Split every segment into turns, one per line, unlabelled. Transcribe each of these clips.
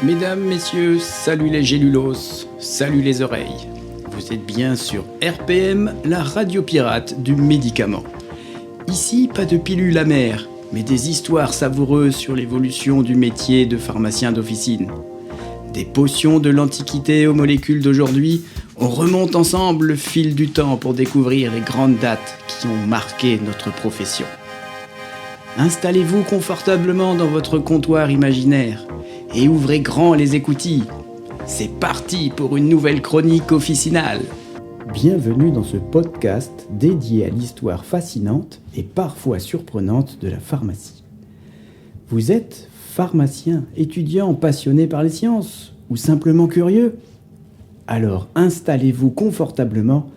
Mesdames, messieurs, salut les gélulos, salut les oreilles. Vous êtes bien sur RPM, la radio pirate du médicament. Ici, pas de pilules amères, mais des histoires savoureuses sur l'évolution du métier de pharmacien d'officine. Des potions de l'Antiquité aux molécules d'aujourd'hui, on remonte ensemble le fil du temps pour découvrir les grandes dates qui ont marqué notre profession. Installez-vous confortablement dans votre comptoir imaginaire et ouvrez grand les écoutilles. C'est parti pour une nouvelle chronique officinale.
Bienvenue dans ce podcast dédié à l'histoire fascinante et parfois surprenante de la pharmacie. Vous êtes pharmacien, étudiant, passionné par les sciences ou simplement curieux ? Alors installez-vous confortablement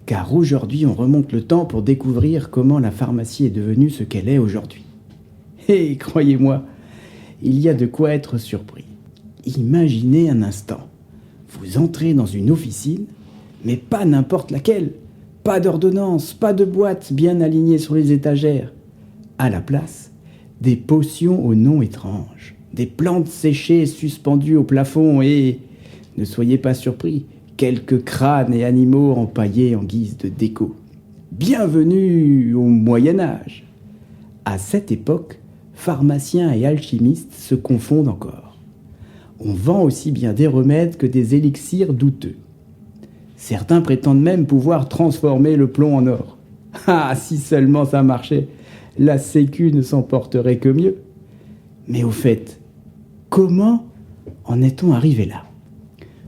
car aujourd'hui on remonte le temps pour découvrir comment la pharmacie est devenue ce qu'elle est aujourd'hui. Et croyez-moi, il y a de quoi être surpris. Imaginez un instant, vous entrez dans une officine, mais pas n'importe laquelle. Pas d'ordonnance, pas de boîte bien alignée sur les étagères. À la place, des potions au nom étrange, des plantes séchées suspendues au plafond et, ne soyez pas surpris, quelques crânes et animaux empaillés en guise de déco. Bienvenue au Moyen-Âge. À cette époque, pharmaciens et alchimistes se confondent encore. On vend aussi bien des remèdes que des élixirs douteux. Certains prétendent même pouvoir transformer le plomb en or. Ah, si seulement ça marchait, la Sécu ne s'en porterait que mieux. Mais au fait, comment en est-on arrivé là ?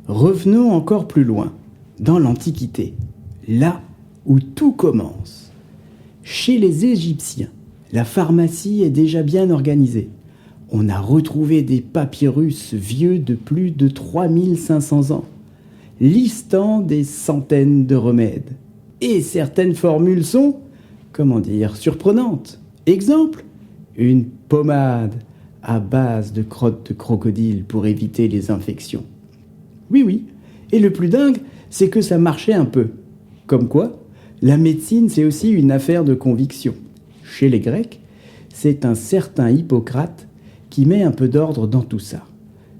Revenons encore plus loin, dans l'Antiquité, là où tout commence. Chez les Égyptiens, la pharmacie est déjà bien organisée. On a retrouvé des papyrus vieux de plus de 3500 ans, listant des centaines de remèdes. Et certaines formules sont, surprenantes. Exemple, une pommade à base de crottes de crocodile pour éviter les infections. Oui, et le plus dingue, c'est que ça marchait un peu. Comme quoi, la médecine, c'est aussi une affaire de conviction. Chez les Grecs, c'est un certain Hippocrate qui met un peu d'ordre dans tout ça.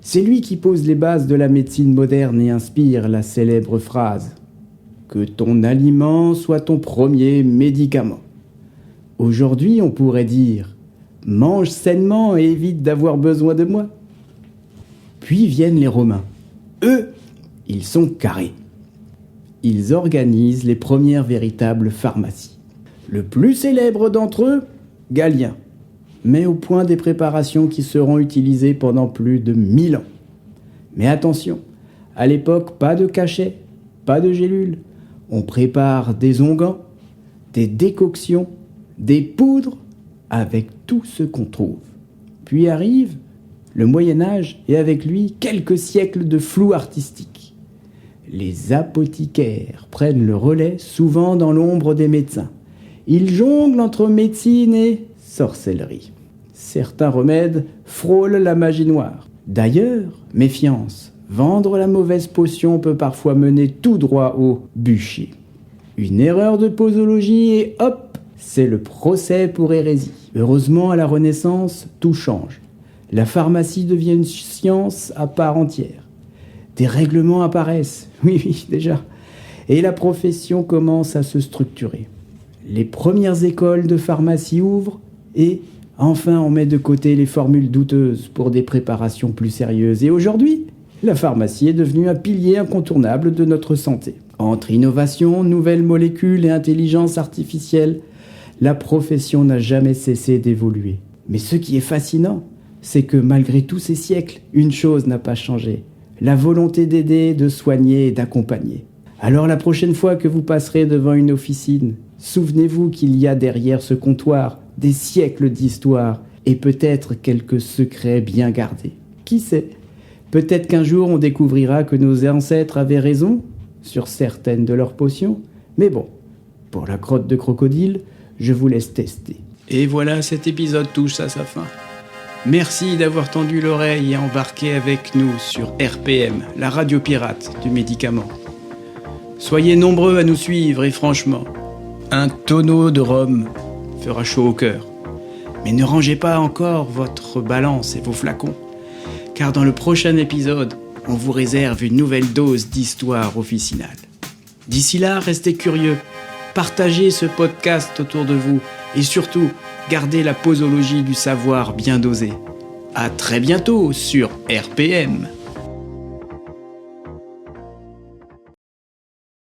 C'est lui qui pose les bases de la médecine moderne et inspire la célèbre phrase « Que ton aliment soit ton premier médicament ». Aujourd'hui, on pourrait dire « Mange sainement et évite d'avoir besoin de moi ». Puis viennent les Romains. Eux, ils sont carrés. Ils organisent les premières véritables pharmacies. Le plus célèbre d'entre eux, Galien, met au point des préparations qui seront utilisées pendant plus de 1000 ans. Mais attention, à l'époque, pas de cachet, pas de gélules. On prépare des onguents, des décoctions, des poudres, avec tout ce qu'on trouve. Puis arrive le Moyen-Âge et avec lui quelques siècles de flou artistique. Les apothicaires prennent le relais, souvent dans l'ombre des médecins. Ils jonglent entre médecine et sorcellerie. Certains remèdes frôlent la magie noire. D'ailleurs, méfiance, vendre la mauvaise potion peut parfois mener tout droit au bûcher. Une erreur de posologie et hop, c'est le procès pour hérésie. Heureusement, à la Renaissance, tout change. La pharmacie devient une science à part entière. Des règlements apparaissent, oui, déjà. Et la profession commence à se structurer. Les premières écoles de pharmacie ouvrent et enfin on met de côté les formules douteuses pour des préparations plus sérieuses. Et aujourd'hui, la pharmacie est devenue un pilier incontournable de notre santé. Entre innovation, nouvelles molécules et intelligence artificielle, la profession n'a jamais cessé d'évoluer. Mais ce qui est fascinant, c'est que malgré tous ces siècles, une chose n'a pas changé. La volonté d'aider, de soigner et d'accompagner. Alors la prochaine fois que vous passerez devant une officine, souvenez-vous qu'il y a derrière ce comptoir des siècles d'histoire et peut-être quelques secrets bien gardés. Qui sait ? Peut-être qu'un jour on découvrira que nos ancêtres avaient raison sur certaines de leurs potions. Mais bon, pour la crotte de crocodile, je vous laisse tester.
Et voilà, cet épisode touche à sa fin. Merci d'avoir tendu l'oreille et embarqué avec nous sur RPM, la radio pirate du médicament. Soyez nombreux à nous suivre et franchement, un tonneau de rhum fera chaud au cœur. Mais ne rangez pas encore votre balance et vos flacons, car dans le prochain épisode, on vous réserve une nouvelle dose d'histoire officinale. D'ici là, restez curieux, partagez ce podcast autour de vous et surtout, gardez la posologie du savoir bien dosée. À très bientôt sur RPM.